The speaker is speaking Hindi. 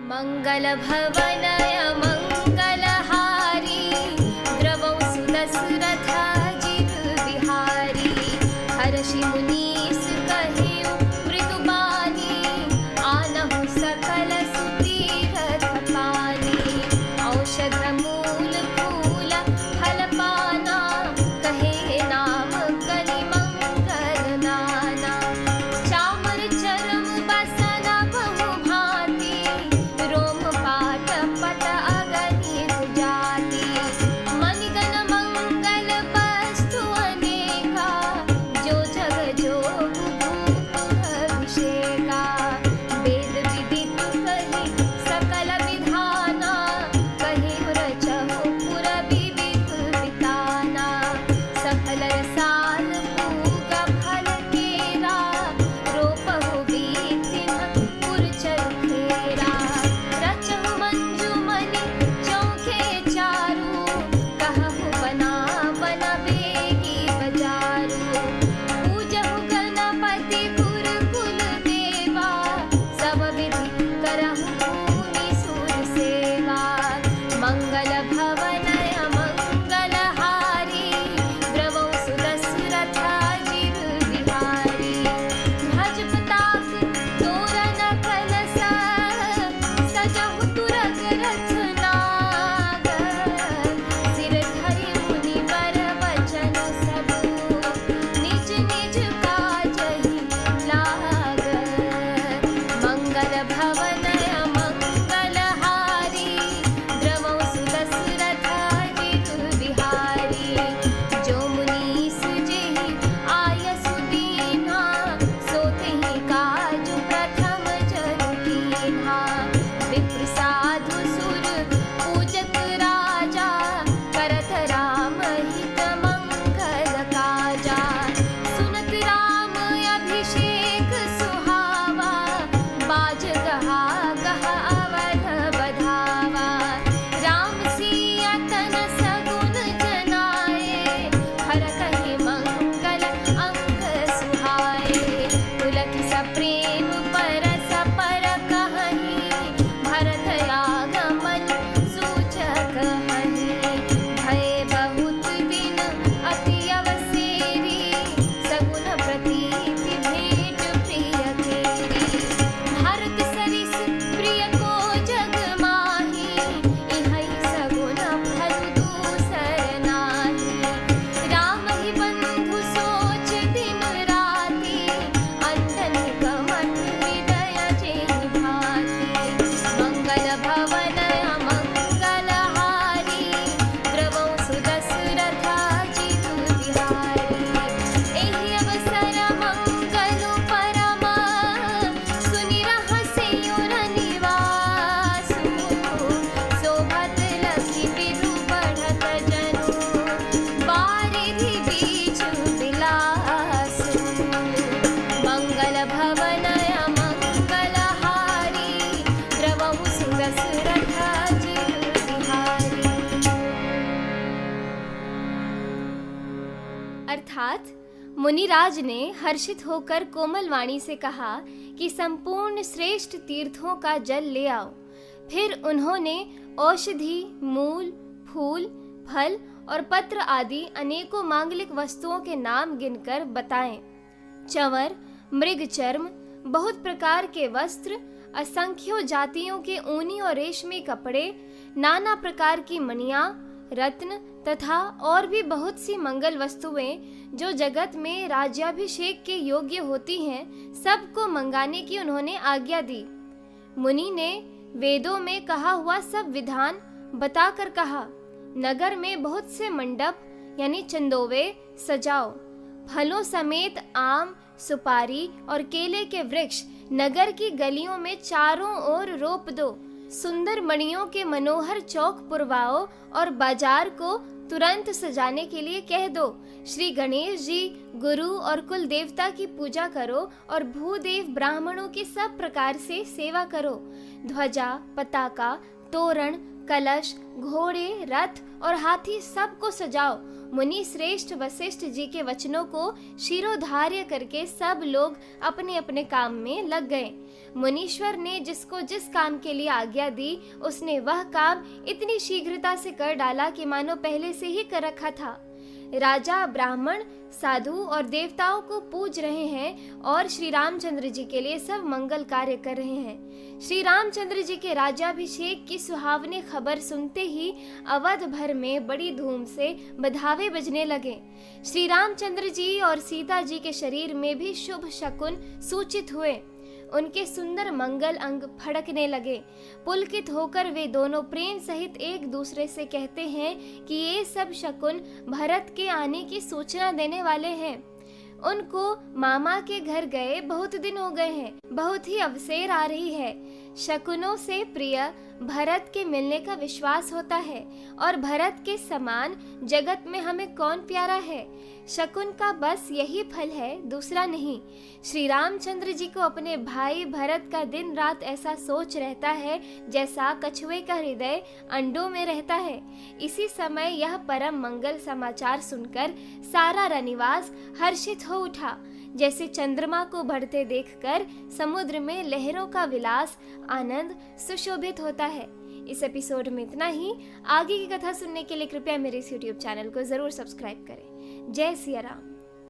मंगल भवनय मंगलहारी द्रवौ सुदशरथाजित बिहारी हर्षि मुनीस कहिउ मृदुबानी आनहु सकल सुतीरथ पानी औषध मूल फूल फल पाना कहे नाम कलि मंगल नाना चामर चरम बसन बहु भांति रोम पाट पट अगणित जाति मणिगण मंगल वस्तु अनेका जो जग जोग भूप अभिषेका वेद विदित कहि सकल विधाना कहि रचहु पुर विविध विताना सफल रसाल पूग फल केरा रोपहु बीतिन पुर चरुखेरा रचहु मंजुमणि चौखे चारू कहहु बना बन बेगी बजारू पूजहु गणपति पुर कुल देवा सब विधि करहु भूमि सुर सेवा मंगल भवनय मंगलहारी द्रवौ सुदशरथाजित बिहारी ध्वज पताक तोरण कलश सजहु तुरग रथ नाग सिर धरि मुनि वर बचन सबु निज निज काजहि लाग मंगल भवनय मंगलहारी द्रवौ सुदशरथाजित बिहारी जो मुनीस जेहि आयसु दीन्हा सो तेहि काजु प्रथम जरु कीन्हा विप्र साधु सुर पूजक राजा करत राम हित मंगल काजा सुनत राम अभिषेक सुहावा बाज गहा गह अवध बधावा राम सिया तन सगुन जनाए हर कहि मंगल अंग सुहाए पुलक सप्रेम परस पर कहहि भरत आगमन सूचक हहि भय बहुत दिन अति अवसेरी सगुन प्रतीति भेंट प्रिय केरी भरत सरिस प्रिय को जग माही इहै सगुन फल दूसर नाही राम ही बंधु सोच दिन राति अंधन कमठ हृदय जेहि भांति मंगल भवनय मंगलहारी द्रवौ सुदशरथाजित बिहारी एहि अवसर मंगल परम सुनि रहस्य उर निवासु शोभत लखि बिरु बढ़त जनु बारिधि बीच बिलासु मंगल भवनय मंगलहारी द्रवौ सुदशरथाजित बिहारी। अर्थात मुनिराज ने हर्षित होकर कोमल वाणी से कहा कि संपूर्ण श्रेष्ठ तीर्थों का जल ले आओ। फिर उन्होंने औषधि मूल फूल फल और पत्र आदि अनेकों मांगलिक वस्तुओं के नाम गिनकर बताएं। चंवर मृग चर्म बहुत प्रकार के वस्त्र असंख्यों जातियों के ऊनी और रेशमी कपड़े नाना प्रकार की मणियां रत्न तथा और भी बहुत सी मंगल वस्तुएं जो जगत में राज्याभिषेक के योग्य होती हैं सबको मंगाने की उन्होंने आज्ञा दी। मुनि ने वेदों में कहा हुआ सब विधान बताकर कहा नगर में बहुत से मंडप यानी चंदोवे सजाओ फलों समेत आम सुपारी और केले के वृक्ष नगर की गलियों में चारों ओर रोप दो सुंदर मणियों के मनोहर चौक पुरवाओ और बाजार को तुरंत सजाने के लिए कह दो। श्री गणेश जी गुरु और कुल देवता की पूजा करो और भूदेव ब्राह्मणों की सब प्रकार से सेवा करो। ध्वजा पताका तोरण कलश घोड़े रथ और हाथी सबको सजाओ। मुनि श्रेष्ठ वशिष्ठ जी के वचनों को शिरोधार्य करके सब लोग अपने अपने काम में लग गए। मुनीश्वर ने जिसको जिस काम के लिए आज्ञा दी उसने वह काम इतनी शीघ्रता से कर डाला कि मानो पहले से ही कर रखा था। राजा, ब्राह्मण, साधु और देवताओं को पूज रहे हैं और श्री रामचंद्र जी के लिए सब मंगल कार्य कर रहे हैं। श्री रामचंद्र जी के राज्याभिषेक की सुहावनी खबर सुनते ही अवध भर में बड़ी धूम से बधावे बजने लगे। श्री रामचंद्र जी और सीता जी के शरीर में भी शुभ शकुन सूचित हुए। उनके सुंदर मंगल अंग फड़कने लगे। पुलकित होकर वे दोनों प्रेम सहित एक दूसरे से कहते हैं कि ये सब शकुन भरत के आने की सूचना देने वाले हैं। उनको मामा के घर गए बहुत दिन हो गए हैं, बहुत ही अवसेर आ रही है। शकुनों से प्रिय भरत के मिलने का विश्वास होता है और भरत के समान जगत में हमें कौन प्यारा है। शकुन का बस यही फल है, दूसरा नहीं। श्री रामचंद्र जी को अपने भाई भरत का दिन रात ऐसा सोच रहता है जैसा कछुए का हृदय अंडों में रहता है। इसी समय यह परम मंगल समाचार सुनकर सारा रनिवास हर्षित हो उठा। जैसे चंद्रमा को बढ़ते देखकर समुद्र में लहरों का विलास आनंद सुशोभित होता है। इस एपिसोड में इतना ही। आगे की कथा सुनने के लिए कृपया मेरे इस YouTube चैनल को जरूर सब्सक्राइब करें। जय सिया राम।